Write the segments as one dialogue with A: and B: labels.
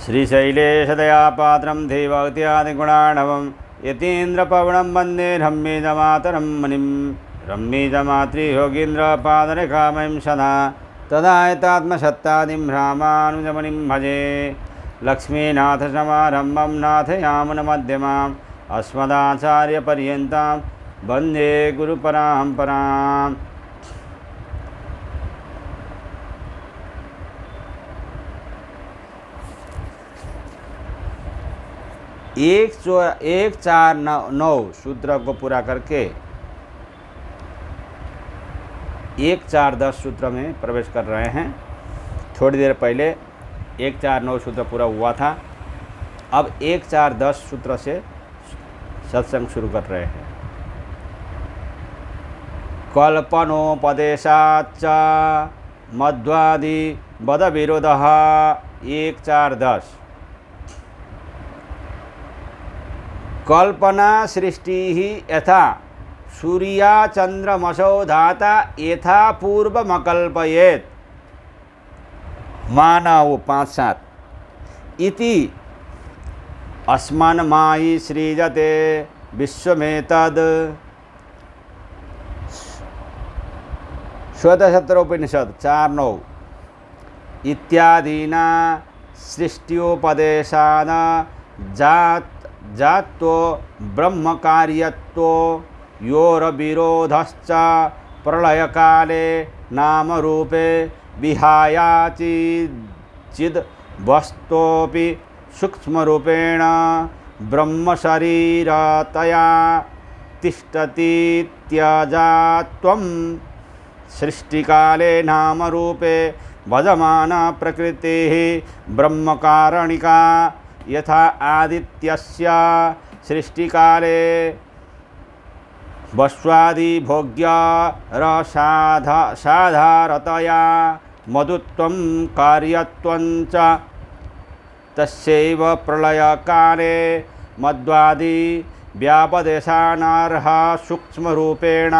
A: श्रीशैलेशदयापात्रं देवभक्त्यादिगुणार्णवं यतीन्द्रपवनं वन्दे रम्यजमातरं मुनिं रम्यजमातृयोगीन्द्रपादरेखामयं सदा तदायतात्मसत्तादिं रामानुजमुनिं भजे। लक्ष्मीनाथसमारम्भं नाथयामुनमध्यमाम् अस्मदाचार्यपर्यन्तां वन्दे गुरुपरम्पराम्। एक चार नौ सूत्र को पूरा करके 1-4-10 सूत्र में प्रवेश कर रहे हैं। थोड़ी देर पहले 1-4-9 सूत्र पूरा हुआ था। अब 1-4-10 सूत्र से सत्संग शुरू कर रहे हैं। कल्पनोपदेशाच्च मध्वादि बद विरोधः 1-4-10। कल्पना सृष्टि ही यथा सूर्या चंद्रमसो धाता यथा पूर्वमकल्पयेत् मानव 5-7 इति अस्मन्मायि सृजते विश्वमेतद्। श्वेतशत्रोपनिषद 4-9 इत्यादीना सृष्टियोपदेशान जात्यो ब्रह्मकार्यत्व योरविरोधश्च प्रलयकाले नामरूपे विहायाचिद वस्तोपि सूक्ष्मरूपेण ब्रह्मशरीरतया तिष्ठति त्यजात्वं सृष्टिकाले नामरूपे भजमान प्रकृतिः ब्रह्मकारणिका यथा आदित्यस्य सृष्टिकाले वस्वादि भोग्य रसाधारतया मधुत्वं कार्यत्वं च तस्यैव प्रलयकाले मध्वादि व्यापदेशानार्ह सूक्ष्मरूपेण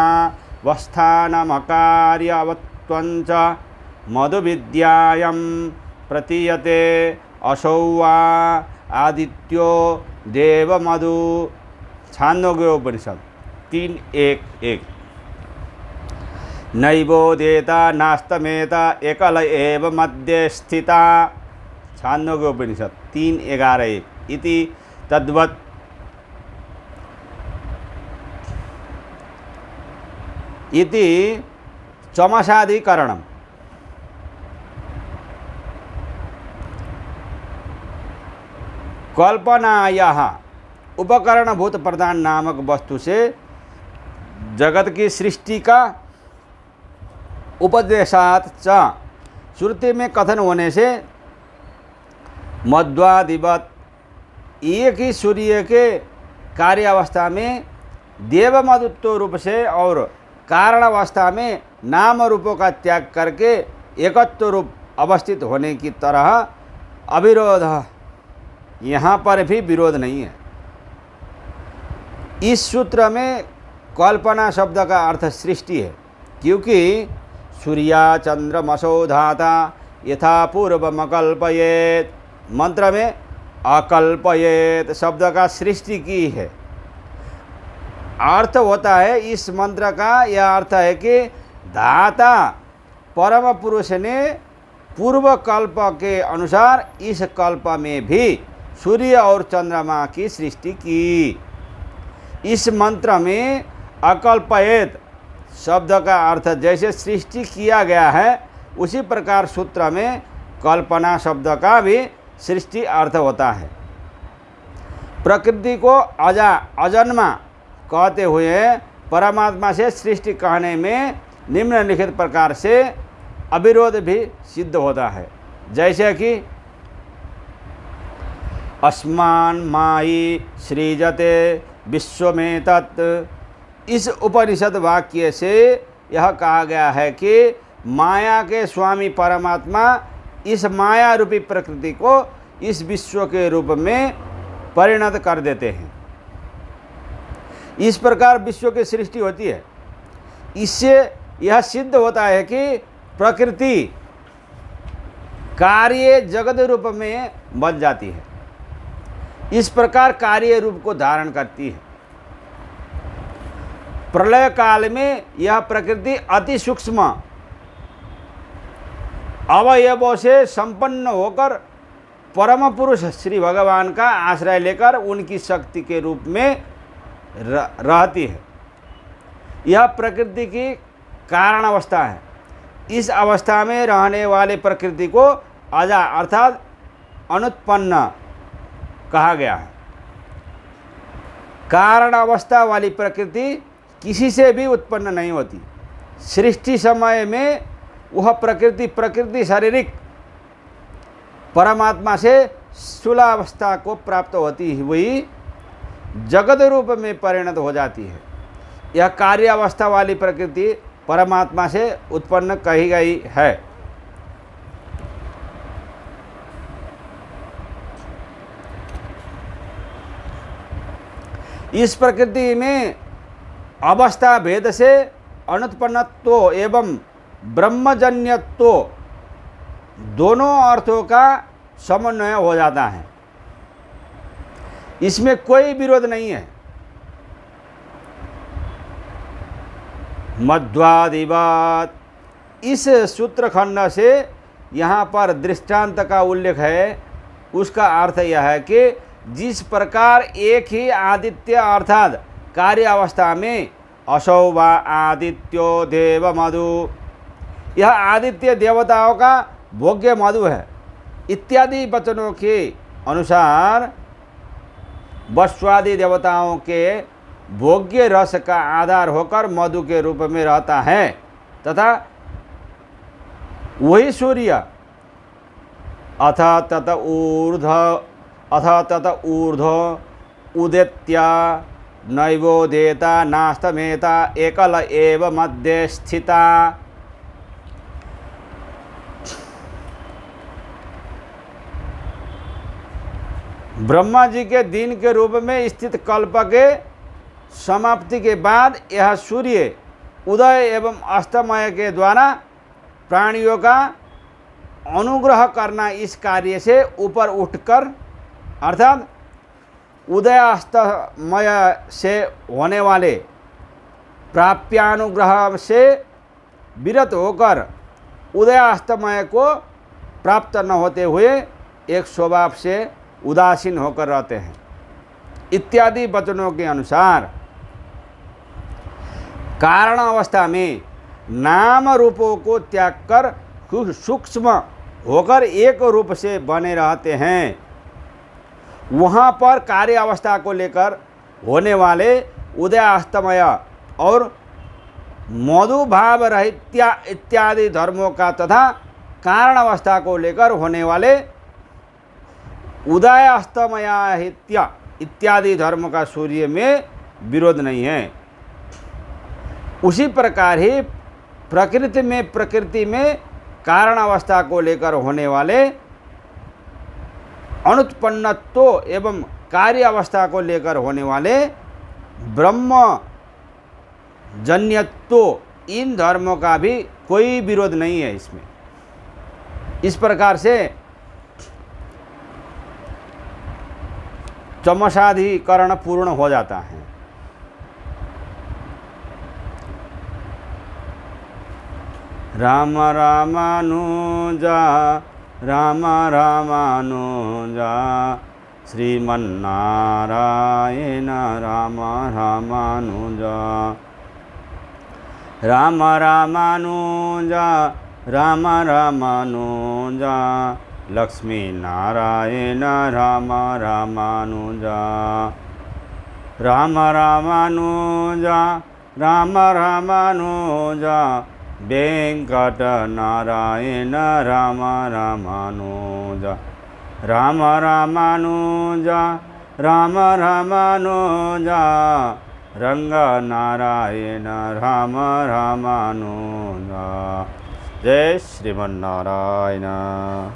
A: वस्थानमकार्यवत्वं च मधुविद्यायां प्रतीयते। असौ वा आदित्यो देवमधु। छान्दोग्योपनिषद 3:1-1 नैवोदेता नास्तमेता एकल एव मध्ये स्थिता। छान्दोग्योपनिषद 3:11-1 इति तद्वत् इति चमसाधिकरणम्। कल्पनायाः उपकरणभूत प्रधान नामक वस्तु से जगत की सृष्टि का उपदेशात च श्रुति में कथन होने से मध्वादिवत एक ही सूर्य के कार्यावस्था में देवमधुत्व रूप से और कारणावस्था में नाम रूपों का त्याग करके एकत्व रूप अवस्थित होने की तरह अविरोध। यहाँ पर भी विरोध नहीं है। इस सूत्र में कल्पना शब्द का अर्थ सृष्टि है, क्योंकि सूर्या चंद्रमसो धाता यथा पूर्वमकल्पयेत् मंत्र में अकल्पयेत् शब्द का सृष्टि की है। अर्थ होता है इस मंत्र का यह अर्थ है कि धाता परम पुरुष ने पूर्व कल्प के अनुसार इस कल्प में भी सूर्य और चंद्रमा की सृष्टि की। इस मंत्र में अकल्पयेत् शब्द का अर्थ जैसे सृष्टि किया गया है, उसी प्रकार सूत्र में कल्पना शब्द का भी सृष्टि अर्थ होता है। प्रकृति को अजन्मा कहते हुए परमात्मा से सृष्टि कहने में निम्नलिखित प्रकार से अविरोध भी सिद्ध होता है। जैसे कि अस्मन्मायि सृजते विश्वमेतत्। इस उपनिषद वाक्य से यह कहा गया है कि माया के स्वामी परमात्मा इस माया रूपी प्रकृति को इस विश्व के रूप में परिणत कर देते हैं। इस प्रकार विश्व की सृष्टि होती है। इससे यह सिद्ध होता है कि प्रकृति कार्य जगत रूप में बच जाती है। इस प्रकार कार्य रूप को धारण करती है। प्रलय काल में यह प्रकृति अति सूक्ष्म अवयवों से संपन्न होकर परम पुरुष श्री भगवान का आश्रय लेकर उनकी शक्ति के रूप में रहती है। यह प्रकृति की कारण अवस्था है। इस अवस्था में रहने वाले प्रकृति को अजा अर्थात अनुत्पन्न कहा गया है। कारण अवस्था वाली प्रकृति किसी से भी उत्पन्न नहीं होती। सृष्टि समय में वह प्रकृति शारीरिक परमात्मा से स्थूलावस्था को प्राप्त होती हुई जगत रूप में परिणत हो जाती है। यह कार्य अवस्था वाली प्रकृति परमात्मा से उत्पन्न कही गई है। इस प्रकृति में अवस्था भेद से अनुत्पन्नत्व एवं ब्रह्मजन्यत्व दोनों अर्थों का समन्वय हो जाता है। इसमें कोई विरोध नहीं है। मध्वादिवात इस सूत्रखंड से यहाँ पर दृष्टांत का उल्लेख है। उसका अर्थ यह है कि जिस प्रकार एक ही आदित्य अर्थात कार्य अवस्था में असौ वा आदित्यो देव मधु, यह आदित्य देवताओं का भोग्य मधु है इत्यादि वचनों के अनुसार वस्वादि देवताओं के भोग्य रस का आधार होकर मधु के रूप में रहता है, तथा वही सूर्य अथ तत ऊर्ध्व उदेत्या नैवोदेता नास्तमेता एकल एव मध्ये स्थिता। ब्रह्मा जी के दिन के रूप में स्थित कल्प के समाप्ति के बाद यह सूर्य उदय एवं अस्तमय के द्वारा प्राणियों का अनुग्रह करना इस कार्य से ऊपर उठकर अर्थात उदय अस्तमय से होने वाले प्राप्यानुग्रह से विरत होकर उदय अस्तमय को प्राप्त न होते हुए एक स्वभाव से उदासीन होकर रहते हैं इत्यादि वचनों के अनुसार कारण अवस्था में नाम रूपों को त्याग कर सूक्ष्म होकर एक रूप से बने रहते हैं। वहाँ पर कार्य अवस्था को लेकर होने वाले उदय अस्तमय और मधु भाव रहित इत्यादि धर्मों का तथा कारण अवस्था को लेकर होने वाले उदय अस्तमयाहित्य इत्यादि धर्म का सूर्य में विरोध नहीं है। उसी प्रकार ही प्रकृति में कारण अवस्था को लेकर होने वाले अनुत्पन्नत्व एवं कार्य अवस्था को लेकर होने वाले ब्रह्म जन्यत्व इन धर्मों का भी कोई विरोध नहीं है इसमें। इस प्रकार से चमसाधिकरण पूर्ण हो जाता है। राम रामानुजा राम रामानुजा श्रीमन्नारायण राम रामानुजा राम रामानुजा राम रामानुजा लक्ष्मी नारायण राम रामानुजा राम रामानुजा राम रामानुजा वेंकट नारायण राम रामानुजा राम रामानुजा राम रामानुजा रंग नारायण राम रामानुजा। जय श्रीमन्नारायण।